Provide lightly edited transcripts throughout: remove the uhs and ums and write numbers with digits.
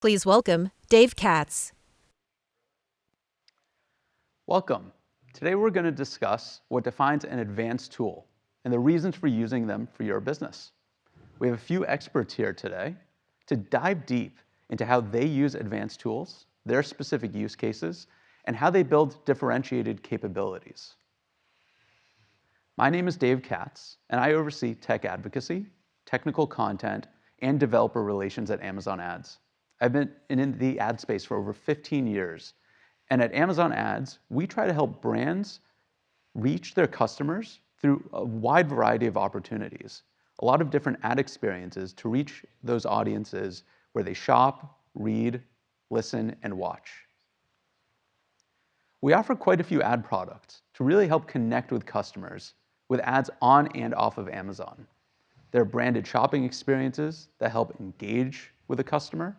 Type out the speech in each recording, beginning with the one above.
Please welcome Dave Katz. Welcome. Today we're going to discuss what defines an advanced tool and the reasons for using them for your business. We have a few experts here today to dive deep into how they use advanced tools, their specific use cases, and how they build differentiated capabilities. My name is Dave Katz, and I oversee tech advocacy, technical content, and developer relations at Amazon Ads. I've been in the ad space for over 15 years, and at Amazon Ads, we try to help brands reach their customers through a wide variety of opportunities, a lot of different ad experiences to reach those audiences where they shop, read, listen, and watch. We offer quite a few ad products to really help connect with customers with ads on and off of Amazon. There are branded shopping experiences that help engage with a customer.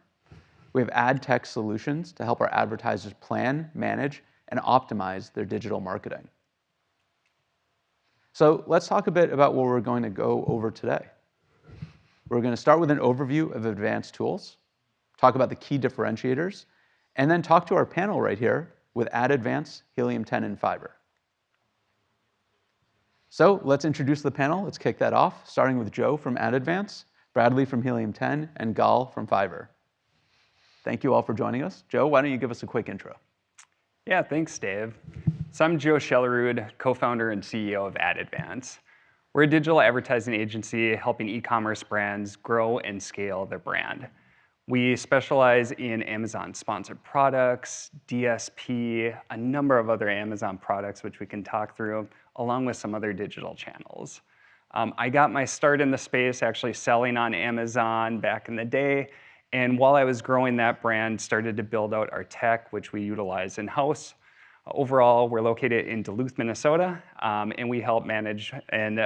We have ad tech solutions to help our advertisers plan, manage, and optimize their digital marketing. So let's talk a bit about what we're going to go over today. We're going to start with an overview of advanced tools, talk about the key differentiators, and then talk to our panel right here with AdAdvance, Helium 10, and Fiverr. So let's introduce the panel. Let's kick that off, starting with Joe from AdAdvance, Bradley from Helium 10, and Gal from Fiverr. Thank you all for joining us. Joe, why don't you give us a quick intro? Yeah, thanks, Dave. So I'm Joe Schellerud, co-founder and CEO of AdAdvance. We're a digital advertising agency helping e-commerce brands grow and scale their brand. We specialize in Amazon sponsored products, DSP, a number of other Amazon products which we can talk through, along with some other digital channels. I got my start in the space actually selling on Amazon back in the day, and while I was growing that brand, started to build out our tech, which we utilize in-house. Overall, we're located in Duluth, Minnesota, and we help manage and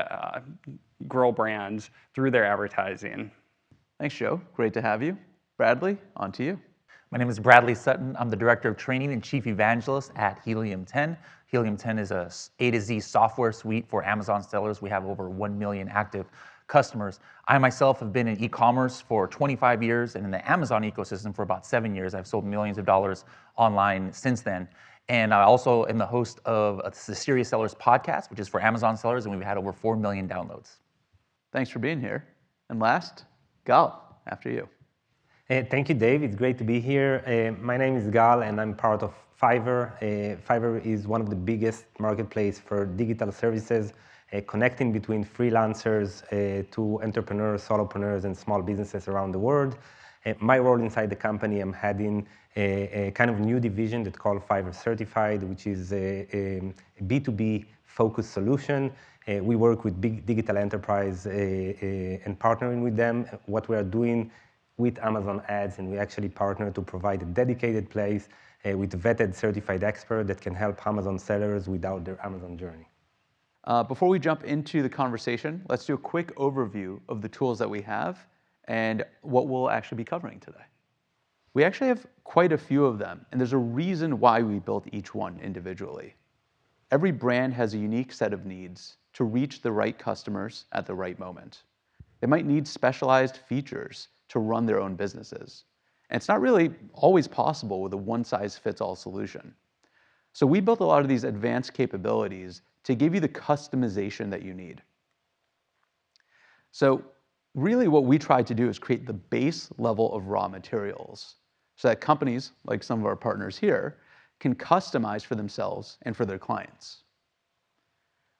grow brands through their advertising. Thanks, Joe. Great to have you. Bradley, on to you. My name is Bradley Sutton. I'm the Director of Training and Chief Evangelist at Helium 10. Helium 10 is a A to Z software suite for Amazon sellers. We have over 1 million active customers. I myself have been in e-commerce for 25 years and in the Amazon ecosystem for about 7 years. I've sold millions of dollars online since then. And I also am the host of the Serious Sellers podcast, which is for Amazon sellers, and we've had over 4 million downloads. Thanks for being here. And last, Gal, after you. Thank you, Dave. It's great to be here. My name is Gal, and I'm part of Fiverr. Fiverr is one of the biggest marketplace for digital services, connecting between freelancers to entrepreneurs, solopreneurs, and small businesses around the world. My role inside the company, I'm heading a kind of new division that's called Fiverr Certified, which is a B2B focused solution. We work with big digital enterprise and partnering with them. What we are doing with Amazon Ads, and we actually partner to provide a dedicated place with vetted certified expert that can help Amazon sellers without their Amazon journey. Before we jump into the conversation, let's do a quick overview of the tools that we have and what we'll actually be covering today. We actually have quite a few of them, and there's a reason why we built each one individually. Every brand has a unique set of needs to reach the right customers at the right moment. They might need specialized features to run their own businesses. And it's not really always possible with a one-size-fits-all solution. So we built a lot of these advanced capabilities to give you the customization that you need. So really what we tried to do is create the base level of raw materials so that companies, like some of our partners here, can customize for themselves and for their clients.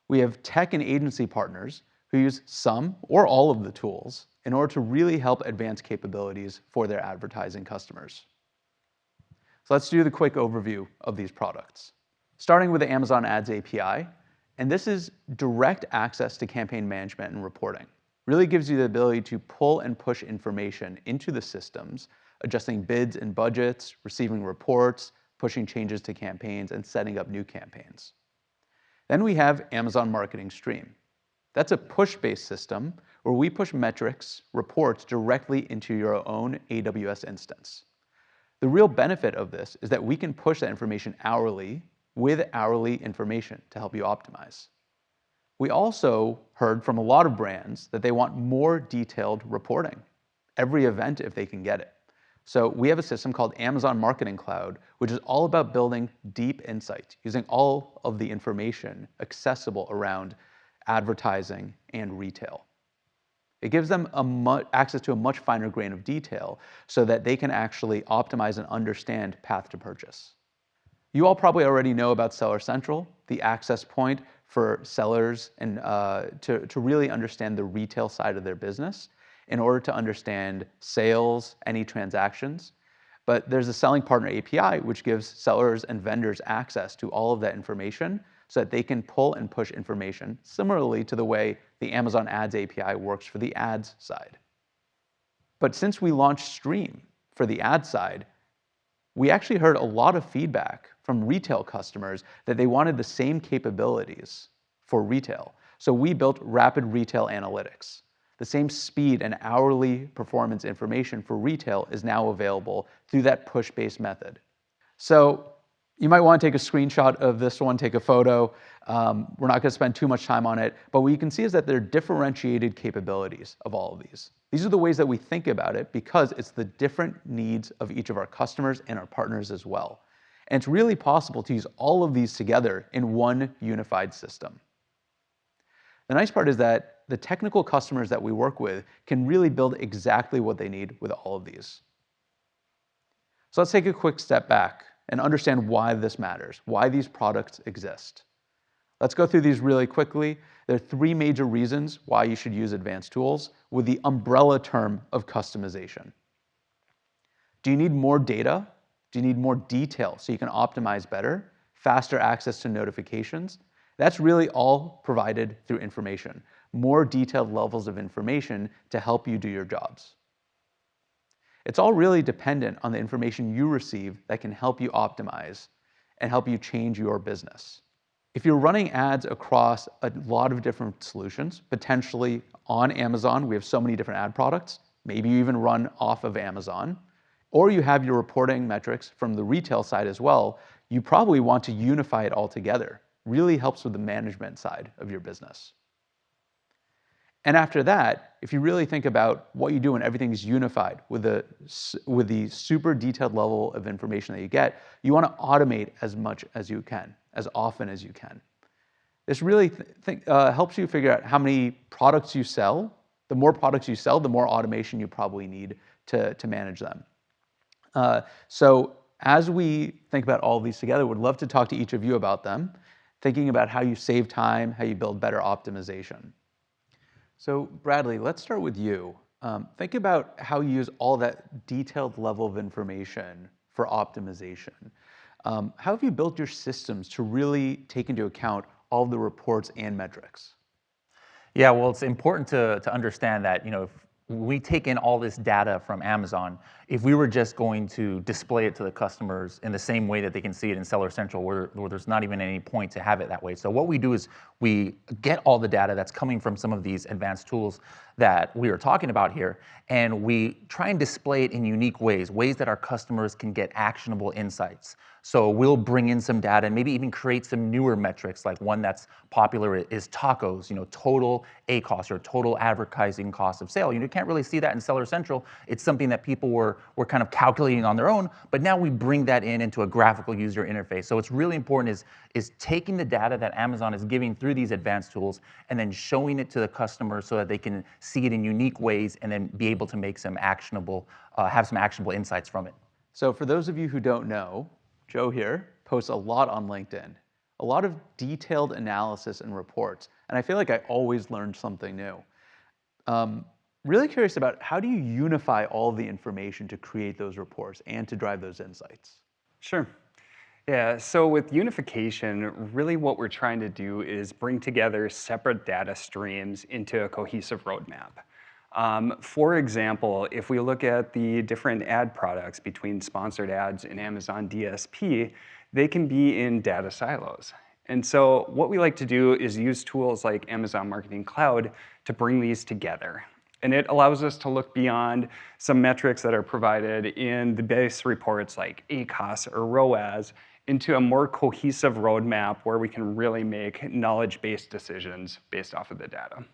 We have tech and agency partners who use some or all of the tools in order to really help advance capabilities for their advertising customers. So let's do the quick overview of these products. Starting with the Amazon Ads API, and this is direct access to campaign management and reporting. Really gives you the ability to pull and push information into the systems, adjusting bids and budgets, receiving reports, pushing changes to campaigns, and setting up new campaigns. Then we have Amazon Marketing Stream. That's a push-based system where we push metrics, reports directly into your own AWS instance. The real benefit of this is that we can push that information hourly with hourly information to help you optimize. We also heard from a lot of brands that they want more detailed reporting, every event if they can get it. So we have a system called Amazon Marketing Cloud, which is all about building deep insights, using all of the information accessible around advertising and retail. It gives them access to a much finer grain of detail so that they can actually optimize and understand path to purchase. You all probably already know about Seller Central, the access point for sellers and to really understand the retail side of their business in order to understand sales, any transactions. But there's a Selling Partner API, which gives sellers and vendors access to all of that information so that they can pull and push information, similarly to the way the Amazon Ads API works for the ads side. But since we launched Stream for the ad side, we actually heard a lot of feedback from retail customers that they wanted the same capabilities for retail. So we built Rapid Retail Analytics. The same speed and hourly performance information for retail is now available through that push-based method. So you might want to take a screenshot of this one, take a photo. We're not going to spend too much time on it, but what you can see is that there are differentiated capabilities of all of these. These are the ways that we think about it because it's the different needs of each of our customers and our partners as well. And it's really possible to use all of these together in one unified system. The nice part is that the technical customers that we work with can really build exactly what they need with all of these. So let's take a quick step back and understand why this matters, why these products exist. Let's go through these really quickly. There are three major reasons why you should use advanced tools with the umbrella term of customization. Do you need more data? Do you need more detail so you can optimize better? Faster access to notifications? That's really all provided through information. More detailed levels of information to help you do your jobs. It's all really dependent on the information you receive that can help you optimize and help you change your business. If you're running ads across a lot of different solutions, potentially on Amazon, we have so many different ad products, maybe you even run off of Amazon, or you have your reporting metrics from the retail side as well, you probably want to unify it all together. Really helps with the management side of your business. And after that, if you really think about what you do when everything is unified with the super detailed level of information that you get, you want to automate as much as you can, as often as you can. This really helps you figure out how many products you sell. The more products you sell, the more automation you probably need to manage them. So as we think about all of these together, would love to talk to each of you about them, thinking about how you save time, how you build better optimization. So Bradley, let's start with you. Think about how you use all that detailed level of information for optimization. How have you built your systems to really take into account all of the reports and metrics? Yeah, well, it's important to understand that, if we take in all this data from Amazon, if we were just going to display it to the customers in the same way that they can see it in Seller Central, where there's not even any point to have it that way. So what we do is we get all the data that's coming from some of these advanced tools that we are talking about here, and we try and display it in unique ways that our customers can get actionable insights. So we'll bring in some data and maybe even create some newer metrics, like one that's popular is tacos, total ACoS or total advertising cost of sale. You can't really see that in Seller Central. It's something that people were kind of calculating on their own, but now we bring that into a graphical user interface. So what's really important is taking the data that Amazon is giving through these advanced tools and then showing it to the customer so that they can see it in unique ways and then be able to make some actionable, have some actionable insights from it. So for those of you who don't know, Joe here posts a lot on LinkedIn, a lot of detailed analysis and reports, and I feel like I always learn something new. Really curious about how do you unify all of the information to create those reports and to drive those insights? Sure. Yeah, so with unification, really what we're trying to do is bring together separate data streams into a cohesive roadmap. For example, if we look at the different ad products between sponsored ads and Amazon DSP, they can be in data silos. And so what we like to do is use tools like Amazon Marketing Cloud to bring these together. And it allows us to look beyond some metrics that are provided in the base reports like ACoS or ROAS into a more cohesive roadmap where we can really make knowledge-based decisions based off of the data.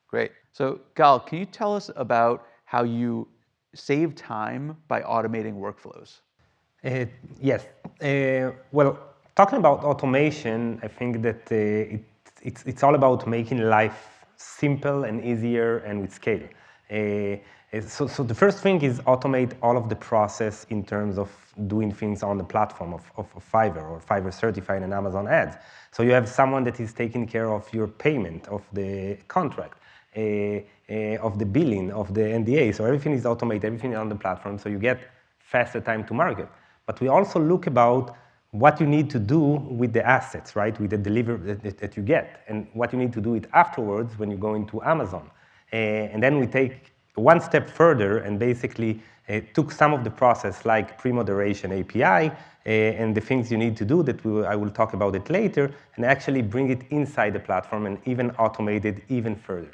Great. So Gal, can you tell us about how you save time by automating workflows? Yes. Well, talking about automation, I think that it's all about making life simple and easier and with scale. So the first thing is automate all of the process in terms of doing things on the platform of Fiverr or Fiverr Certified and Amazon Ads. So you have someone that is taking care of your payment, of the contract, of the billing, of the NDA. So everything is automated, everything is on the platform, so you get faster time to market. But we also look about what you need to do with the assets, right? With the delivery that you get, and what you need to do it afterwards when you go into Amazon. And then we take one step further and basically took some of the process like pre-moderation API and the things you need to do that I will talk about it later, and actually bring it inside the platform and even automate it even further.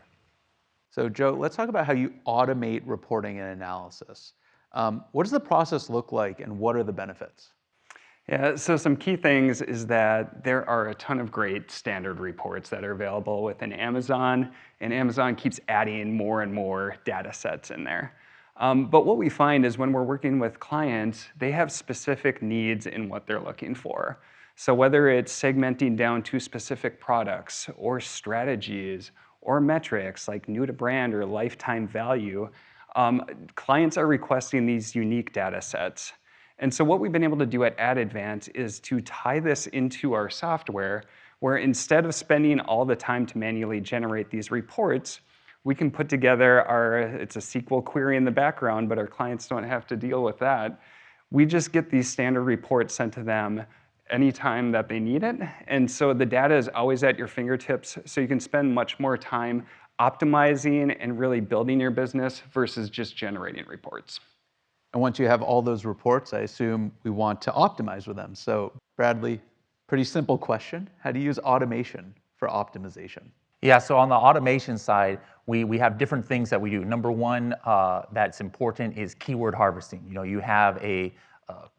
So Joe, let's talk about how you automate reporting and analysis. What does the process look like and what are the benefits? Yeah, so some key things is that there are a ton of great standard reports that are available within Amazon, and Amazon keeps adding more and more data sets in there. But what we find is when we're working with clients, they have specific needs in what they're looking for. So whether it's segmenting down to specific products or strategies or metrics like new to brand or lifetime value, clients are requesting these unique data sets. And so what we've been able to do at AdAdvance is to tie this into our software, where instead of spending all the time to manually generate these reports, we can put together it's a SQL query in the background, but our clients don't have to deal with that. We just get these standard reports sent to them anytime that they need it. And so the data is always at your fingertips, so you can spend much more time optimizing and really building your business versus just generating reports. And once you have all those reports, I assume we want to optimize with them. So Bradley, pretty simple question. How do you use automation for optimization? Yeah, so on the automation side, we have different things that we do. Number one that's important is keyword harvesting. You know, you have a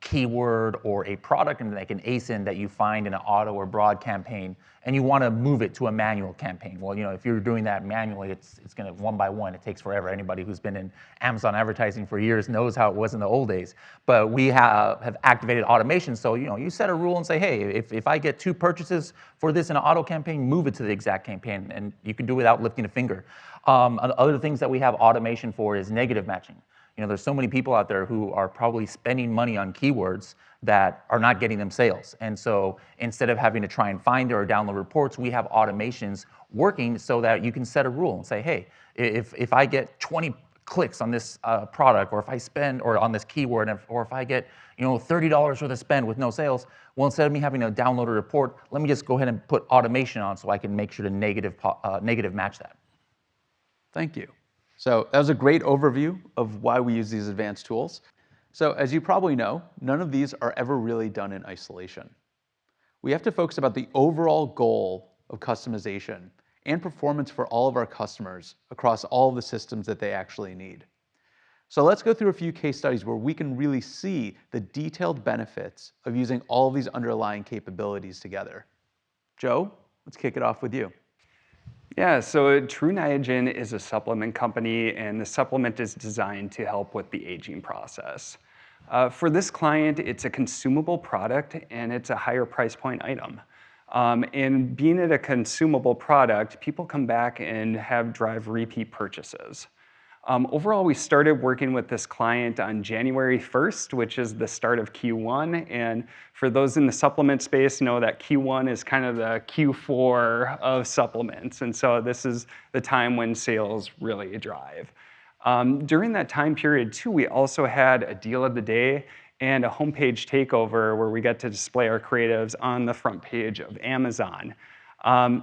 keyword or a product and like an ASIN that you find in an auto or broad campaign, and you want to move it to a manual campaign. Well, you know, if you're doing that manually, it's going to one by one. It takes forever. Anybody who's been in Amazon advertising for years knows how it was in the old days. But we have activated automation. So, you know, you set a rule and say, hey, if I get 2 purchases for this in an auto campaign, move it to the exact campaign, and you can do it without lifting a finger. Other things that we have automation for is negative matching. You know, there's so many people out there who are probably spending money on keywords that are not getting them sales. And so instead of having to try and find or download reports, we have automations working so that you can set a rule and say, hey, if I get 20 clicks on this product, or if I spend, or on this keyword, or if I get, you know, $30 worth of spend with no sales, well, instead of me having to download a report, let me just go ahead and put automation on so I can make sure to negative match that. Thank you. So that was a great overview of why we use these advanced tools. So as you probably know, none of these are ever really done in isolation. We have to focus about the overall goal of customization and performance for all of our customers across all of the systems that they actually need. So let's go through a few case studies where we can really see the detailed benefits of using all of these underlying capabilities together. Joe, let's kick it off with you. Yeah, so Tru Niagen is a supplement company, and the supplement is designed to help with the aging process. For this client, it's a consumable product, and it's a higher price point item. And being it a consumable product, people come back and drive repeat purchases. Overall, we started working with this client on January 1st, which is the start of Q1. And for those in the supplement space, know that Q1 is kind of the Q4 of supplements. And so this is the time when sales really drive. During that time period, too, we also had a deal of the day and a homepage takeover where we got to display our creatives on the front page of Amazon.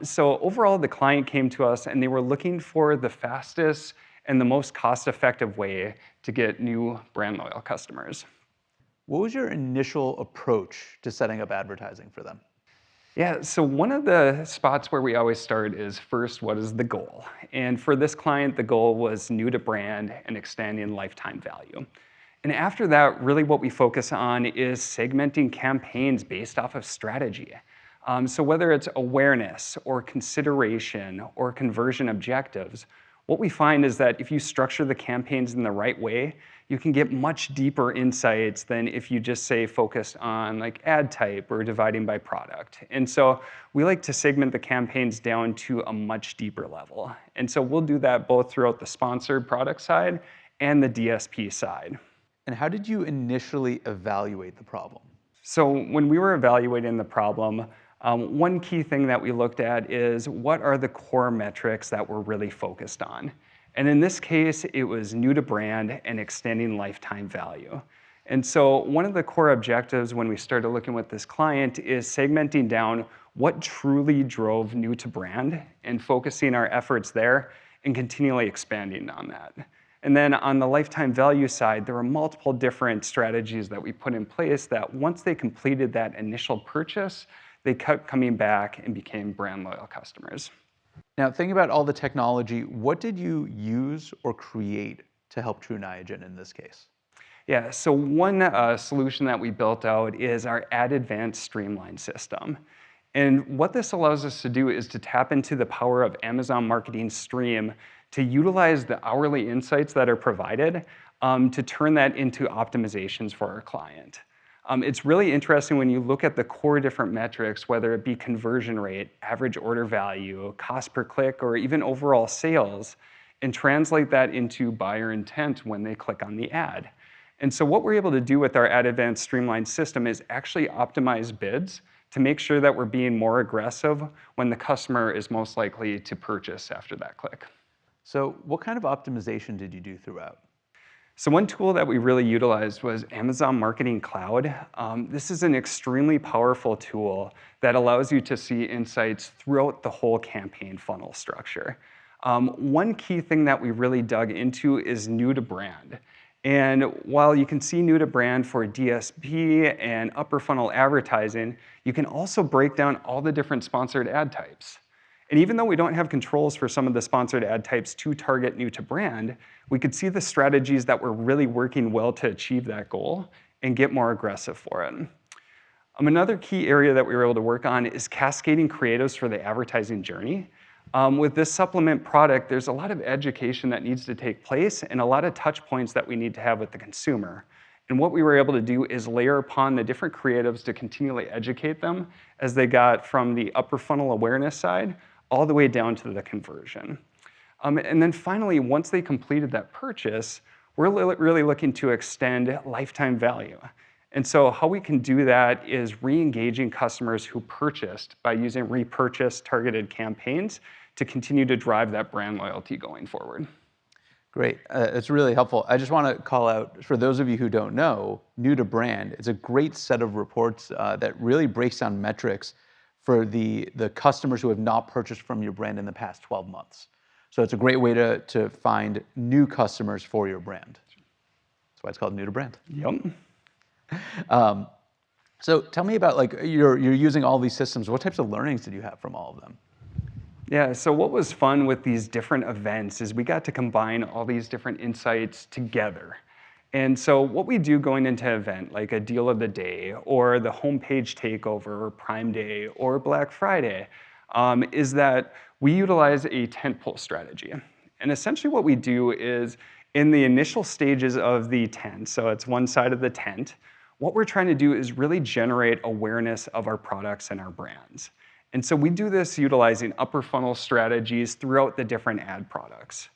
So overall, the client came to us and they were looking for the fastest and the most cost-effective way to get new brand loyal customers. What was your initial approach to setting up advertising for them? Yeah, so one of the spots where we always start is first, what is the goal? And for this client, the goal was new to brand and extending lifetime value. And after that, really what we focus on is segmenting campaigns based off of strategy. So whether it's awareness or consideration or conversion objectives, what we find is that if you structure the campaigns in the right way, you can get much deeper insights than if you just say focused on like ad type or dividing by product. And so we like to segment the campaigns down to a much deeper level. And so we'll do that both throughout the sponsored product side and the DSP side. And how did you initially evaluate the problem? So when we were evaluating the problem, one key thing that we looked at is what are the core metrics that we're really focused on? And in this case, it was new to brand and extending lifetime value. And so one of the core objectives when we started looking with this client is segmenting down what truly drove new to brand and focusing our efforts there and continually expanding on that. And then on the lifetime value side, there were multiple different strategies that we put in place that once they completed that initial purchase, they kept coming back and became brand loyal customers. Now, thinking about all the technology, what did you use or create to help True Niagen in this case? Yeah, so one solution that we built out is our Ad Advanced Streamline system. And what this allows us to do is to tap into the power of Amazon Marketing Stream to utilize the hourly insights that are provided to turn that into optimizations for our client. It's really interesting when you look at the core different metrics, whether it be conversion rate, average order value, cost per click, or even overall sales, and translate that into buyer intent when they click on the ad. And so what we're able to do with our Ad Advanced Streamlined system is actually optimize bids to make sure that we're being more aggressive when the customer is most likely to purchase after that click. So what kind of optimization did you do throughout? So one tool that we really utilized was Amazon Marketing Cloud. This is an extremely powerful tool that allows you to see insights throughout the whole campaign funnel structure. One key thing that we really dug into is new to brand. And while you can see new to brand for DSP and upper funnel advertising, you can also break down all the different sponsored ad types. And even though we don't have controls for some of the sponsored ad types to target new to brand, we could see the strategies that were really working well to achieve that goal and get more aggressive for it. Another key area that we were able to work on is cascading creatives for the advertising journey. With this supplement product, there's a lot of education that needs to take place and a lot of touch points that we need to have with the consumer. And what we were able to do is layer upon the different creatives to continually educate them as they got from the upper funnel awareness side all the way down to the conversion. And then finally, once they completed that purchase, we're really looking to extend lifetime value. And so how we can do that is re-engaging customers who purchased by using repurchase targeted campaigns to continue to drive that brand loyalty going forward. Great, it's really helpful. I just want to call out, for those of you who don't know, New to Brand, it's a great set of reports that really breaks down metrics for the customers who have not purchased from your brand in the past 12 months. So it's a great way to find new customers for your brand. That's why it's called New to Brand. Yep. So tell me about, like, you're using all these systems. What types of learnings did you have from all of them? Yeah, so what was fun with these different events is we got to combine all these different insights together. And so what we do going into an event, like a deal of the day, or the homepage takeover, or Prime Day, or Black Friday, is that we utilize a tentpole strategy. And essentially what we do is, in the initial stages of the tent, so it's one side of the tent, what we're trying to do is really generate awareness of our products and our brands. And so we do this utilizing upper funnel strategies throughout the different ad products.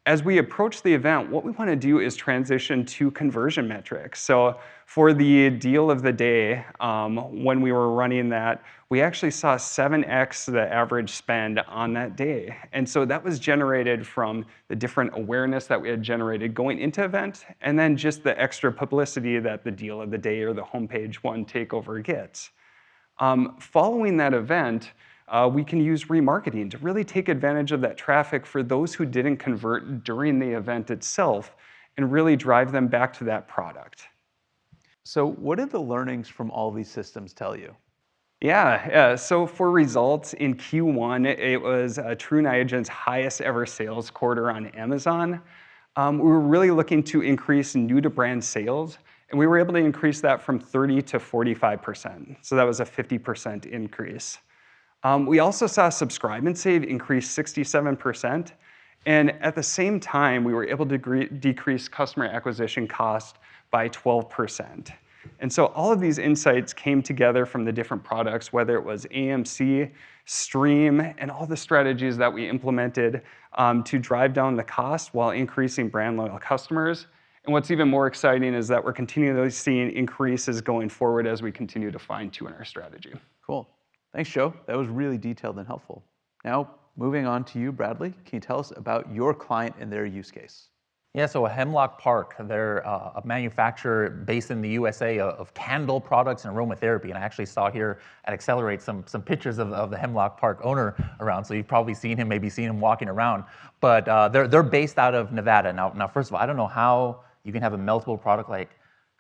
As we approach the event, what we want to do is transition to conversion metrics. So for the deal of the day, when we were running that, we actually saw 7x the average spend on that day. And so that was generated from the different awareness that we had generated going into event, and then just the extra publicity that the deal of the day or the homepage one takeover gets. Following that event, we can use remarketing to really take advantage of that traffic for those who didn't convert during the event itself and really drive them back to that product. So what did the learnings from all these systems tell you? Yeah, so for results in Q1, it was True Niagen's highest ever sales quarter on Amazon. We were really looking to increase new to brand sales, and we were able to increase that from 30 to 45%. So that was a 50% increase. We also saw Subscribe and Save increase 67%, And at the same time, we were able to decrease customer acquisition cost by 12%. And so all of these insights came together from the different products, whether it was AMC, Stream, and all the strategies that we implemented to drive down the cost while increasing brand loyal customers. And what's even more exciting is that we're continually seeing increases going forward as we continue to fine tune our strategy. Cool. Thanks, Joe. That was really detailed and helpful. Now, moving on to you, Bradley. Can you tell us about your client and their use case? Yeah, so Hemlock Park, they're a manufacturer based in the USA of candle products and aromatherapy. And I actually saw here at Accelerate some pictures of the Hemlock Park owner around. So you've probably seen him, maybe seen him walking around. But they're based out of Nevada. Now, first of all, I don't know how you can have a meltable product like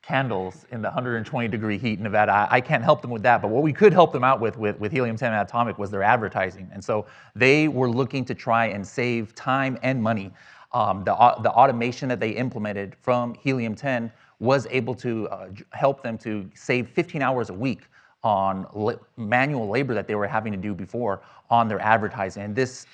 candles in the 120-degree heat in Nevada. I can't help them with that, but what we could help them out with Helium 10 and Atomic was their advertising. And so they were looking to try and save time and money. The automation that they implemented from Helium 10 was able to help them to save 15 hours a week on manual labor that they were having to do before on their advertising. And this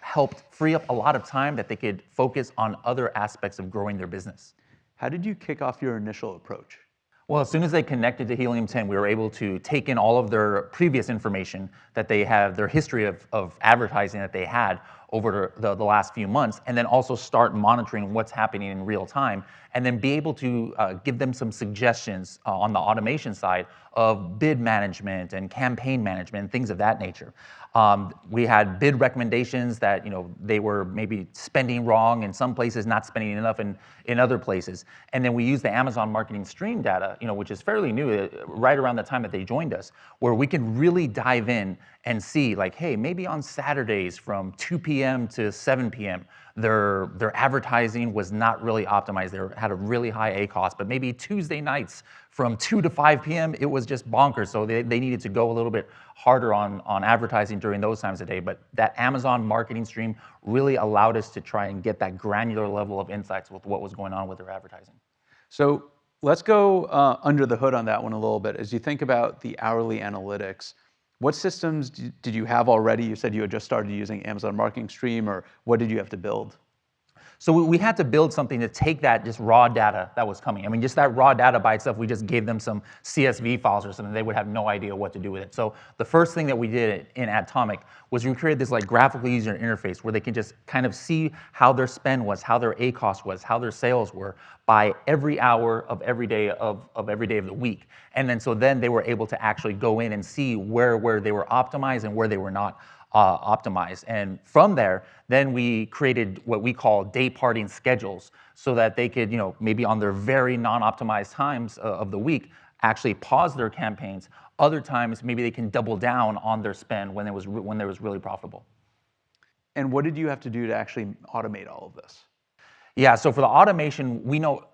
helped free up a lot of time that they could focus on other aspects of growing their business. How did you kick off your initial approach? Well, as soon as they connected to Helium 10, we were able to take in all of their previous information that they have, their history of advertising that they had over the last few months, and then also start monitoring what's happening in real time, and then be able to give them some suggestions on the automation side of bid management and campaign management and things of that nature. We had bid recommendations that they were maybe spending wrong in some places, not spending enough in other places. And then we used the Amazon Marketing Stream data, which is fairly new, right around the time that they joined us, where we can really dive in and see like, hey, maybe on Saturdays from 2 p.m. to 7 p.m., their advertising was not really optimized. They had a really high ACoS, but maybe Tuesday nights from 2 to 5 p.m., it was just bonkers. So they needed to go a little bit harder on advertising during those times of day. But that Amazon Marketing Stream really allowed us to try and get that granular level of insights with what was going on with their advertising. So let's go under the hood on that one a little bit. As you think about the hourly analytics, what systems did you have already? You said you had just started using Amazon Marketing Stream, or what did you have to build? So we had to build something to take that just raw data that was coming. I mean, just that raw data by itself, we just gave them some CSV files or something, they would have no idea what to do with it. So the first thing that we did in Atomic was we created this like graphical user interface where they can just kind of see how their spend was, how their ACoS was, how their sales were by every hour of every day of the week. And then they were able to actually go in and see where they were optimized and where they were not optimized. And from there, then we created what we call day parting schedules so that they could, maybe on their very non-optimized times of the week, actually pause their campaigns. Other times, maybe they can double down on their spend when it was really profitable. And what did you have to do to actually automate all of this? Yeah, so for the automation, we know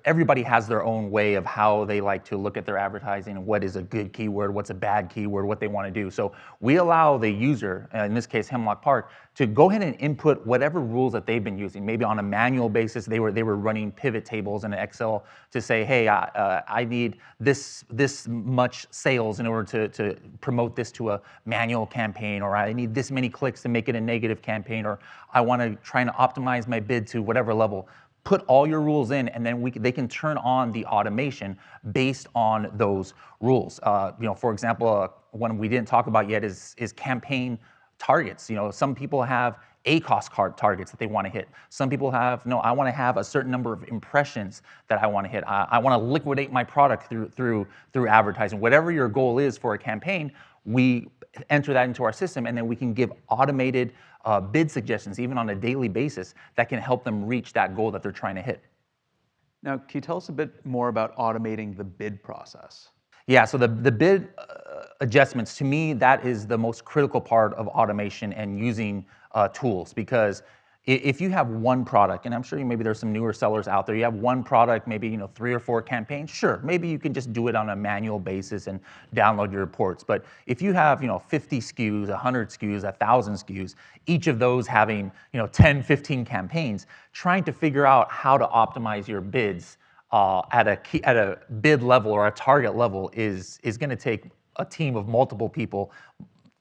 everybody has their own way of how they like to look at their advertising and what is a good keyword, what's a bad keyword, what they want to do. So we allow the user, in this case Hemlock Park, to go ahead and input whatever rules that they've been using. Maybe on a manual basis, they were running pivot tables in Excel to say, hey, I need this much sales in order to promote this to a manual campaign, or I need this many clicks to make it a negative campaign, or I want to try and optimize my bid to whatever level. Put all your rules in, and then they can turn on the automation based on those rules. For example, one we didn't talk about yet is campaign targets. Some people have ACoS targets that they want to hit. Some people have, I want to have a certain number of impressions that I want to hit. I want to liquidate my product through advertising. Whatever your goal is for a campaign, we enter that into our system, and then we can give automated bid suggestions, even on a daily basis, that can help them reach that goal that they're trying to hit. Now, can you tell us a bit more about automating the bid process? Yeah, so the bid adjustments, to me, that is the most critical part of automation and using tools, because if you have one product, and I'm sure maybe there's some newer sellers out there, you have one product, maybe 3 or 4 campaigns, sure, maybe you can just do it on a manual basis and download your reports. But if you have 50 SKUs, 100 SKUs, 1,000 SKUs, each of those having 10, 15 campaigns, trying to figure out how to optimize your bids at a bid level or a target level is going to take a team of multiple people,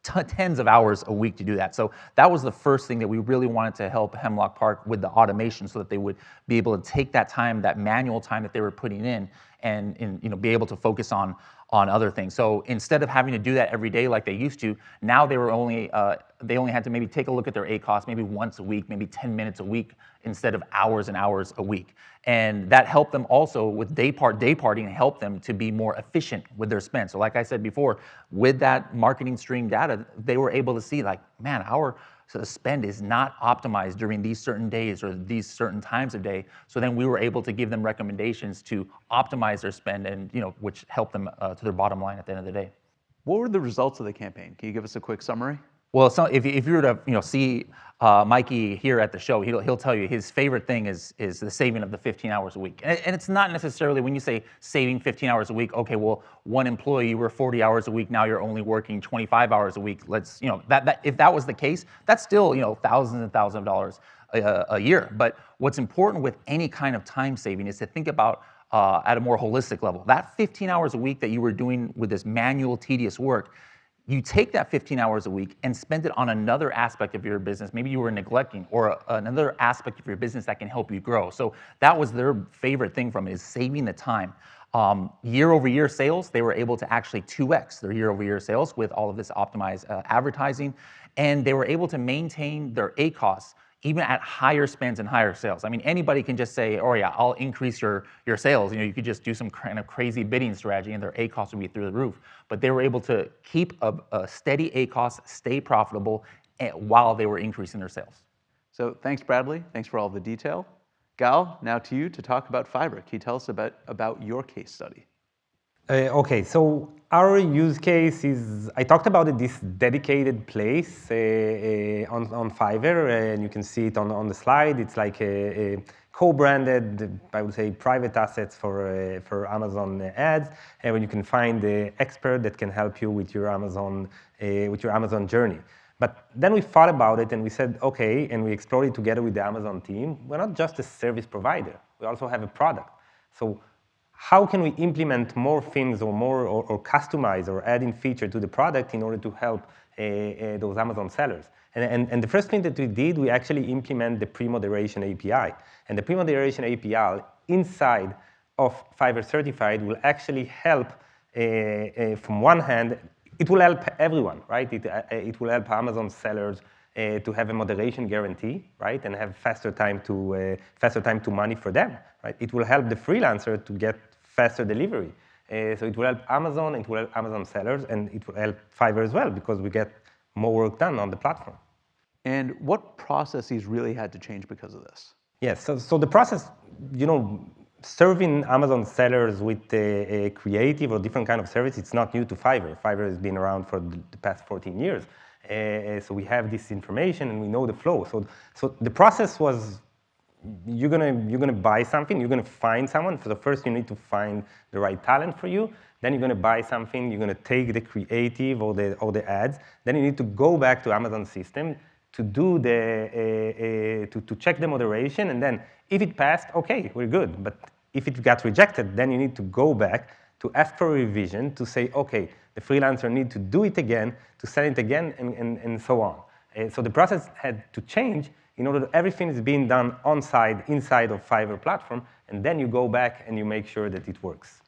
tens of hours a week to do that. So that was the first thing that we really wanted to help Hemlock Park with, the automation, so that they would be able to take that time, that manual time that they were putting in, and be able to focus on other things. So instead of having to do that every day like they used to, now they only had to maybe take a look at their ACoS maybe once a week, maybe 10 minutes a week, instead of hours and hours a week. And that helped them also with day parting, helped them to be more efficient with their spend. So like I said before, with that marketing stream data, they were able to see, like, man, our spend is not optimized during these certain days or these certain times of day. So then we were able to give them recommendations to optimize their spend, and which helped them to their bottom line at the end of the day. What were the results of the campaign? Can you give us a quick summary? Well, so if you were to see Mikey here at the show, he'll tell you his favorite thing is the saving of the 15 hours a week. And it's not necessarily, when you say saving 15 hours a week, okay, well, one employee, you were 40 hours a week, now you're only working 25 hours a week. Let's, that if that was the case, that's still, thousands and thousands of dollars a year. But what's important with any kind of time saving is to think about at a more holistic level. That 15 hours a week that you were doing with this manual, tedious work, you take that 15 hours a week and spend it on another aspect of your business. Maybe you were neglecting, or another aspect of your business that can help you grow. So that was their favorite thing from it, is saving the time. Year over year sales, they were able to actually 2x their year over year sales with all of this optimized advertising. And they were able to maintain their ACoS even at higher spends and higher sales. I mean, anybody can just say, oh yeah, I'll increase your sales. You could just do some kind of crazy bidding strategy and their ACoS would be through the roof. But they were able to keep a steady ACoS, stay profitable, while they were increasing their sales. So thanks, Bradley. Thanks for all the detail. Gal, now to you to talk about Fiverr. Can you tell us about your case study? Okay, so our use case is, I talked about this dedicated place on Fiverr, and you can see it on the slide. It's like a co-branded, I would say, private assets for Amazon ads, and when you can find the expert that can help you with your Amazon journey. But then we thought about it and we said, okay, and we explored it together with the Amazon team. We're not just a service provider, we also have a product. So how can we implement more things or customize or add in feature to the product in order to help those Amazon sellers? And the first thing that we did, we actually implement the pre-moderation API. And the pre-moderation API inside of Fiverr Certified will actually help, from one hand, it will help everyone, right? It will help Amazon sellers to have a moderation guarantee, right, and have faster time to money for them, right? It will help the freelancer to get faster delivery. So it will help Amazon, it will help Amazon sellers, and it will help Fiverr as well, because we get more work done on the platform. And what processes really had to change because of this? Yes, so the process, serving Amazon sellers with a creative or different kind of service, it's not new to Fiverr. Fiverr has been around for the past 14 years. So we have this information and we know the flow. So the process was, you're gonna buy something, you're gonna find someone. So first you need to find the right talent for you. Then you're gonna buy something, you're gonna take the creative or the ads. Then you need to go back to Amazon system to do to check the moderation, and then if it passed, okay, we're good. But if it got rejected, then you need to go back to ask for a revision to say, okay, the freelancer need to do it again, to send it again, and so on. So the process had to change in order that everything is being done inside of Fiverr platform, and then you go back and you make sure that it works.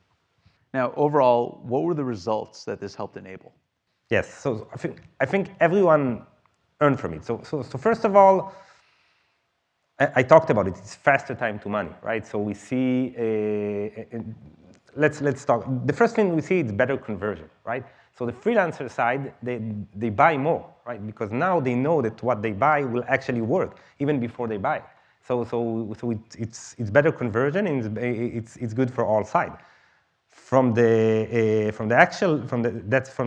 Now, overall, what were the results that this helped enable? Yes, so I think everyone earned from it. So first of all, I talked about it. It's faster time to money, right? So we see, let's talk. The first thing we see is better conversion, right? So the freelancer side, they buy more, right? Because now they know that what they buy will actually work even before they buy. So it's better conversion, and it's good for all sides. That's from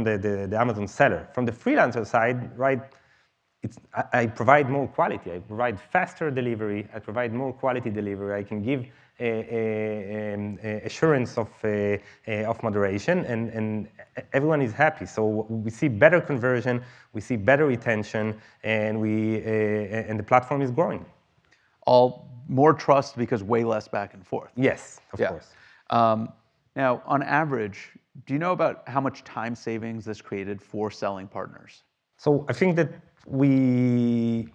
the Amazon seller. From the freelancer side, right? I provide more quality. I provide faster delivery. I provide more quality delivery. I can give assurance of moderation, and everyone is happy. So we see better conversion, we see better retention, and the platform is growing. All more trust because way less back and forth. Yes, of course. Now, on average, do you know about how much time savings this created for selling partners? So I think that we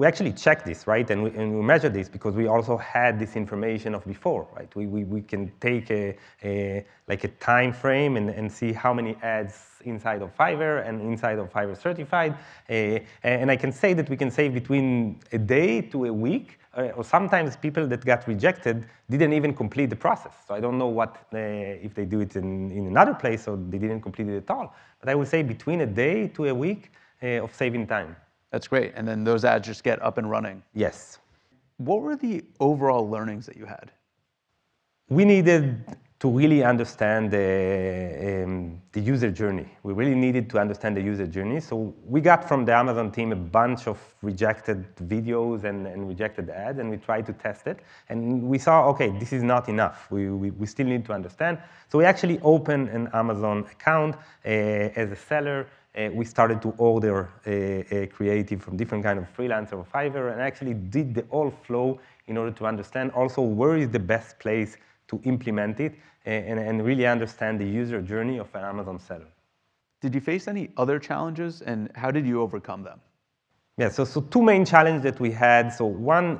actually checked this, right? And we measured this because we also had this information of before, right? We can take like a time frame and see how many ads inside of Fiverr and inside of Fiverr Certified. And I can say that we can save between a day to a week, or sometimes people that got rejected didn't even complete the process. So I don't know what if they do it in another place or they didn't complete it at all. But I would say between a day to a week of saving time. That's great. And then those ads just get up and running. Yes. What were the overall learnings that you had? We needed to really understand the user journey. We really needed to understand the user journey. So we got from the Amazon team a bunch of rejected videos and rejected ads, and we tried to test it. And we saw, okay, this is not enough. We still need to understand. So we actually opened an Amazon account as a seller. We started to order a creative from different kind of freelancer or Fiverr, and actually did the whole flow in order to understand also where is the best place to implement it and really understand the user journey of an Amazon seller. Did you face any other challenges, and how did you overcome them? Yeah, so two main challenges that we had. So one,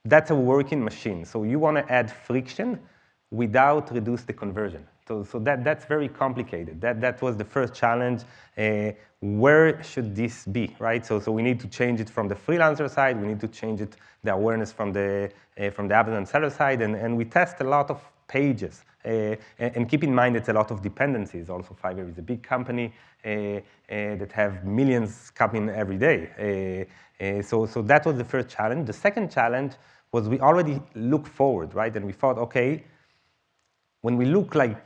that's a working machine. So you want to add friction without reduce the conversion. So that's very complicated. That was the first challenge. Where should this be, right? So we need to change it from the freelancer side. We need to change it, the awareness from the Amazon seller side. And we test a lot of pages. And keep in mind, it's a lot of dependencies. Also, Fiverr is a big company that have millions coming every day. So that was the first challenge. The second challenge was we already look forward, right? And we thought, okay, when we look like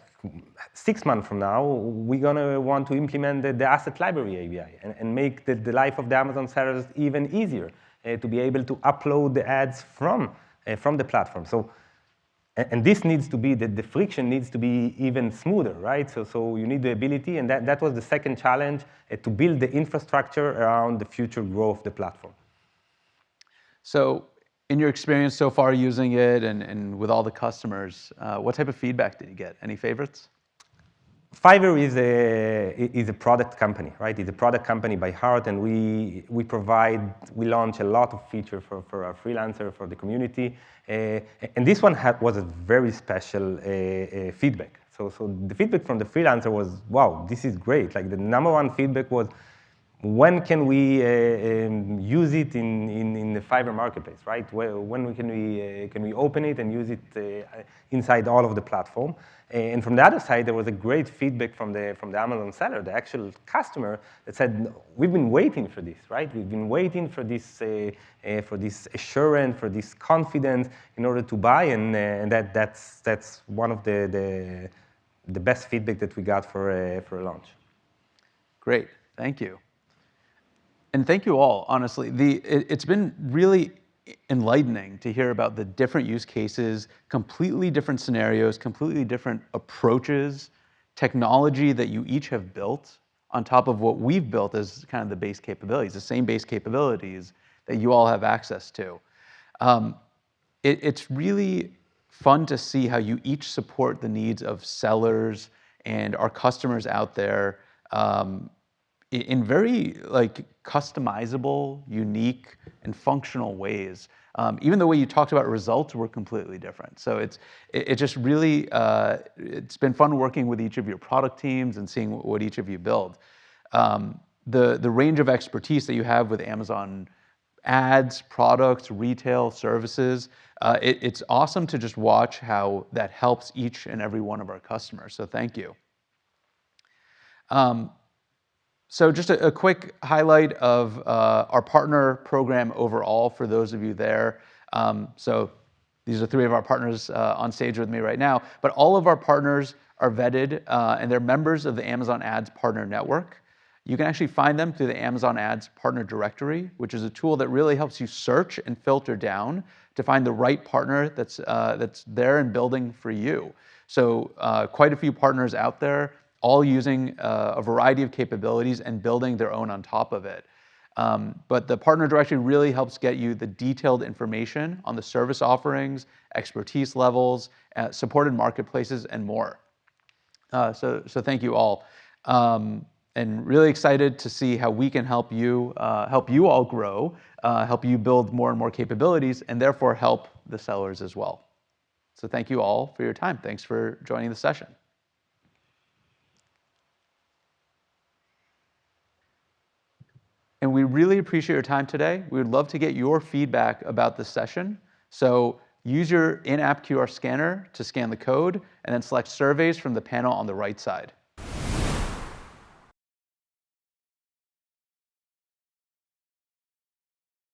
6 months from now, we're going to want to implement the Asset Library API and make the life of the Amazon sellers even easier to be able to upload the ads from the platform. So, and this needs to be, the friction needs to be even smoother, right? So you need the ability, and that was the second challenge, to build the infrastructure around the future growth of the platform. So in your experience so far using it and with all the customers, what type of feedback did you get? Any favorites? Fiverr is a product company, right? It's a product company by heart, and we launch a lot of features for our freelancer, for the community, and this one was a very special feedback. So the feedback from the freelancer was, wow, this is great. Like the number one feedback was, when can we use it in the Fiverr marketplace, right? When can we open it and use it inside all of the platform? And from the other side, there was a great feedback from the Amazon seller, the actual customer, that said, we've been waiting for this, right? We've been waiting for this assurance, for this confidence in order to buy, and that's one of the best feedback that we got for a launch. Great, thank you. And thank you all, honestly. It's been really enlightening to hear about the different use cases, completely different scenarios, completely different approaches, technology that you each have built on top of what we've built as kind of the base capabilities, the same base capabilities that you all have access to. It's really fun to see how you each support the needs of sellers and our customers out there in very customizable, unique, and functional ways. Even the way you talked about results were completely different. So it just really, it's been fun working with each of your product teams and seeing what each of you build. The range of expertise that you have with Amazon ads, products, retail, services, it's awesome to just watch how that helps each and every one of our customers. So thank you. So just a quick highlight of our partner program overall for those of you there. So these are 3 of our partners on stage with me right now, but all of our partners are vetted and they're members of the Amazon Ads Partner Network. You can actually find them through the Amazon Ads Partner Directory, which is a tool that really helps you search and filter down to find the right partner that's there and building for you. So quite a few partners out there, all using a variety of capabilities and building their own on top of it. But the partner directory really helps get you the detailed information on the service offerings, expertise levels, supported marketplaces, and more. So thank you all. And and really excited to see how we can help you all grow, help you build more and more capabilities, and therefore help the sellers as well. So thank you all for your time. Thanks for joining the session. And we really appreciate your time today. We would love to get your feedback about this session. So use your in-app QR scanner to scan the code, and then select surveys from the panel on the right side.